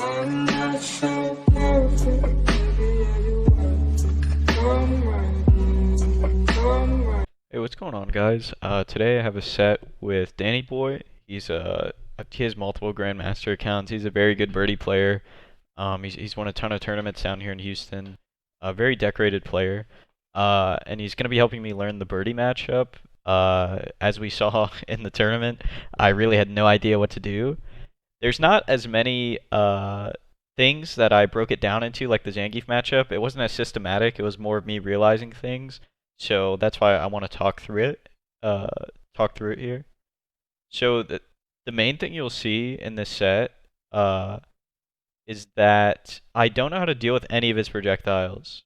I'm not so perfect, baby, are you right? Come right, come right. Hey, what's going on, guys? Today I have a set with Danny Boy. He has multiple Grandmaster accounts. He's a very good birdie player. He's won a ton of tournaments down here in Houston. A very decorated player. And he's gonna be helping me learn the birdie matchup. As we saw in the tournament, I really had no idea what to do. There's not as many things that I broke it down into, like the Zangief matchup. It wasn't as systematic. It was more of me realizing things. So that's why I want to talk through it. Uh, Talk through it here. So the main thing you'll see in this set uh, is that I don't know how to deal with any of his projectiles.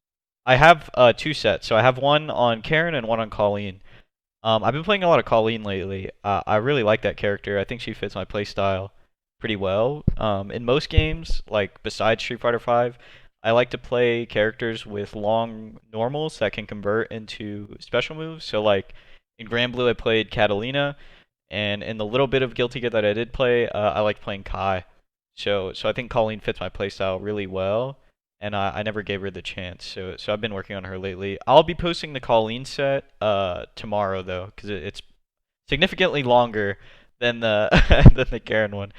I have two sets. So I have one on Karen and one on Colleen. I've been playing a lot of Colleen lately. I really like that character. I think she fits my playstyle pretty well. In most games, like besides Street Fighter V, I like to play characters with long normals that can convert into special moves. So like in Grand Blue, I played Catalina, and in the little bit of Guilty Gear that I did play, I like playing Kai. So I think Colleen fits my playstyle really well, and I never gave her the chance. So I've been working on her lately. I'll be posting the Colleen set tomorrow though, because it's significantly longer than the than the Karen one.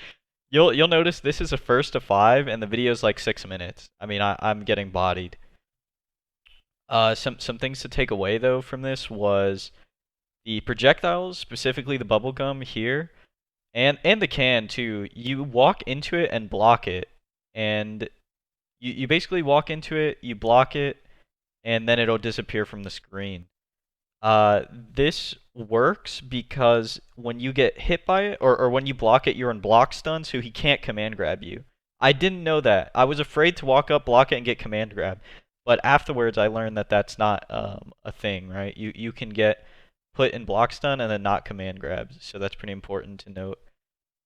You'll notice this is a first to five, and the video's like 6 minutes. I mean, I'm getting bodied. Some things to take away though from this was the projectiles, specifically the bubble gum here, and the can too. You walk into it and block it, and you basically walk into it, you block it, and then it'll disappear from the screen. This works because when you get hit by it, or when you block it, you're in block stun, so he can't command grab you. I didn't know that. I was afraid to walk up, block it, and get command grab. But afterwards, I learned that that's not a thing, right? You can get put in block stun and then not command grabs, so that's pretty important to note.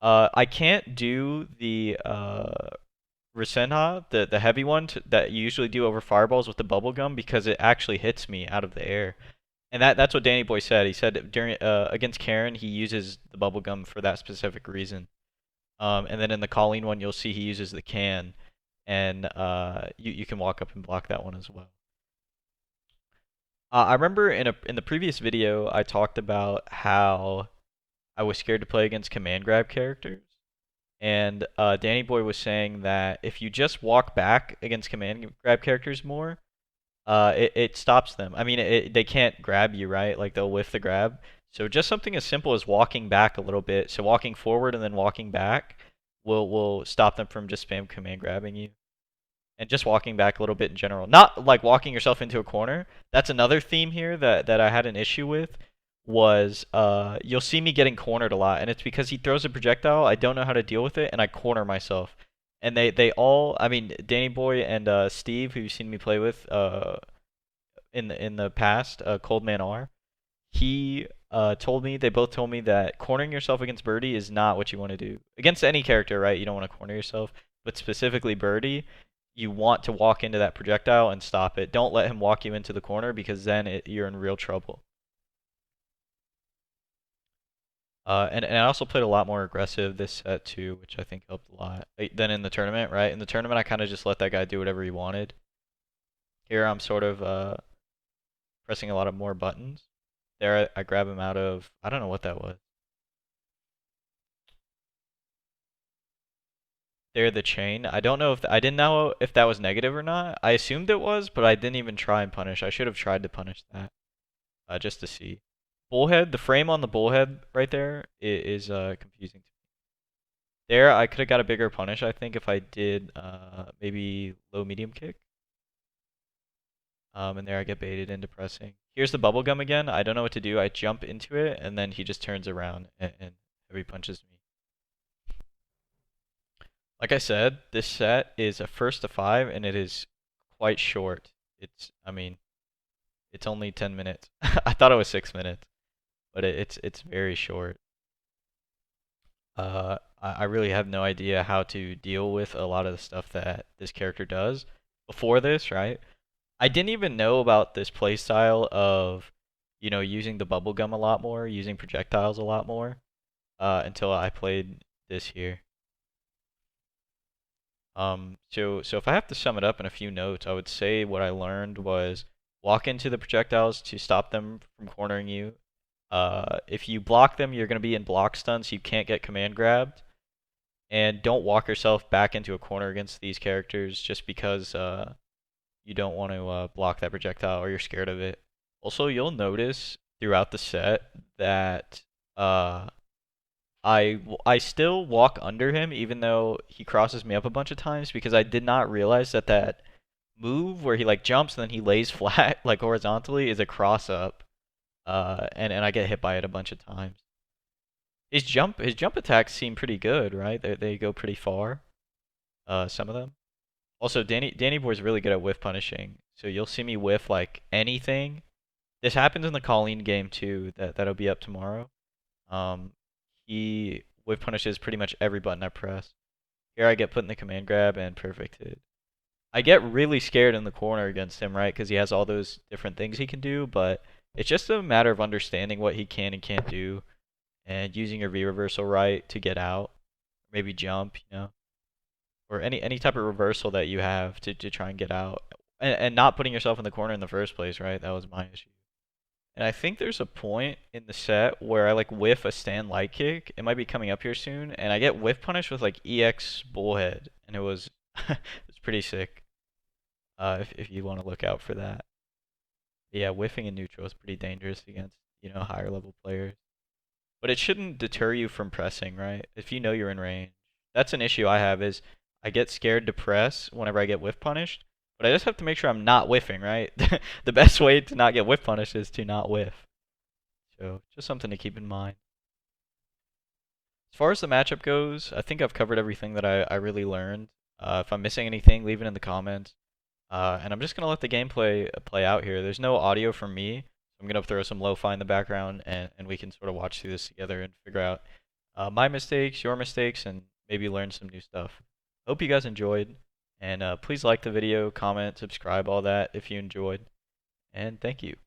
I can't do the Rasenha, the heavy one that you usually do over fireballs with the bubble gum because it actually hits me out of the air. And that's what Danny Boy said. He said during against Karen, he uses the bubble gum for that specific reason. And then in the Colleen one, you'll see he uses the can, and you can walk up and block that one as well. I remember in the previous video, I talked about how I was scared to play against command grab characters. And Danny Boy was saying that if you just walk back against command grab characters more, it stops them. I mean, they can't grab you, right? Like they'll whiff the grab. So just something as simple as walking back a little bit. So walking forward and then walking back will stop them from just spam command grabbing you. And just walking back a little bit in general. Not like walking yourself into a corner. That's another theme here that I had an issue with was you'll see me getting cornered a lot, and it's because he throws a projectile, I don't know how to deal with it, and I corner myself. And they all, I mean, Danny Boy and Steve, who you've seen me play with in the past, Cold Man R, he told me, they both told me that cornering yourself against Birdie is not what you want to do. Against any character, right? You don't want to corner yourself, but specifically Birdie, you want to walk into that projectile and stop it. Don't let him walk you into the corner because then you're in real trouble. And I also played a lot more aggressive this set too, which I think helped a lot. Than in the tournament, right? In the tournament, I kind of just let that guy do whatever he wanted. Here, I'm sort of pressing a lot of more buttons. There, I grab him out of, I don't know what that was. There, the chain. I don't know if I didn't know if that was negative or not. I assumed it was, but I didn't even try and punish. I should have tried to punish that just to see. Bullhead, the frame on the bullhead right there is confusing. There, I could have got a bigger punish, I think, if I did maybe low medium kick. And there I get baited into pressing. Here's the bubble gum again. I don't know what to do. I jump into it, and then he just turns around and heavy punches me. Like I said, this set is a first to five, and it is quite short. I mean, it's only 10 minutes. I thought it was 6 minutes, but it's very short. I really have no idea how to deal with a lot of the stuff that this character does. Before this, right? I didn't even know about this playstyle of, using the bubble gum a lot more, using projectiles a lot more, until I played this here. So if I have to sum it up in a few notes, I would say what I learned was walk into the projectiles to stop them from cornering you. If you block them, you're going to be in block stun, so you can't get command grabbed. And don't walk yourself back into a corner against these characters just because you don't want to block that projectile or you're scared of it. Also, you'll notice throughout the set that uh, I still walk under him even though he crosses me up a bunch of times because I did not realize that that move where he like jumps and then he lays flat like horizontally is a cross up. And I get hit by it a bunch of times. His jump attacks seem pretty good, right? They go pretty far. Some of them. Also, Danny Boy's really good at whiff punishing, so you'll see me whiff like anything. This happens in the Colleen game too. That'll be up tomorrow. Um, he whiff punishes pretty much every button I press. Here I get put in the command grab and perfected. I get really scared in the corner against him, right? Because he has all those different things he can do, but it's just a matter of understanding what he can and can't do and using your V reversal right to get out. Maybe jump, or any type of reversal that you have to try and get out. And not putting yourself in the corner in the first place, right? That was my issue. And I think there's a point in the set where I like whiff a stand light kick. It might be coming up here soon, and I get whiff punished with like EX bullhead, and it was it was pretty sick. If you want to look out for that. Yeah, whiffing in neutral is pretty dangerous against higher level players. But it shouldn't deter you from pressing, right? If you know you're in range. That's an issue I have is I get scared to press whenever I get whiff punished, but I just have to make sure I'm not whiffing, right? The best way to not get whiff punished is to not whiff. So just something to keep in mind. As far as the matchup goes, I think I've covered everything that I really learned. If I'm missing anything, leave it in the comments. And I'm just going to let the gameplay play out here. There's no audio from me. I'm going to throw some lo-fi in the background, and we can sort of watch through this together and figure out my mistakes, your mistakes, and maybe learn some new stuff. Hope you guys enjoyed, and please like the video, comment, subscribe, all that if you enjoyed, and thank you.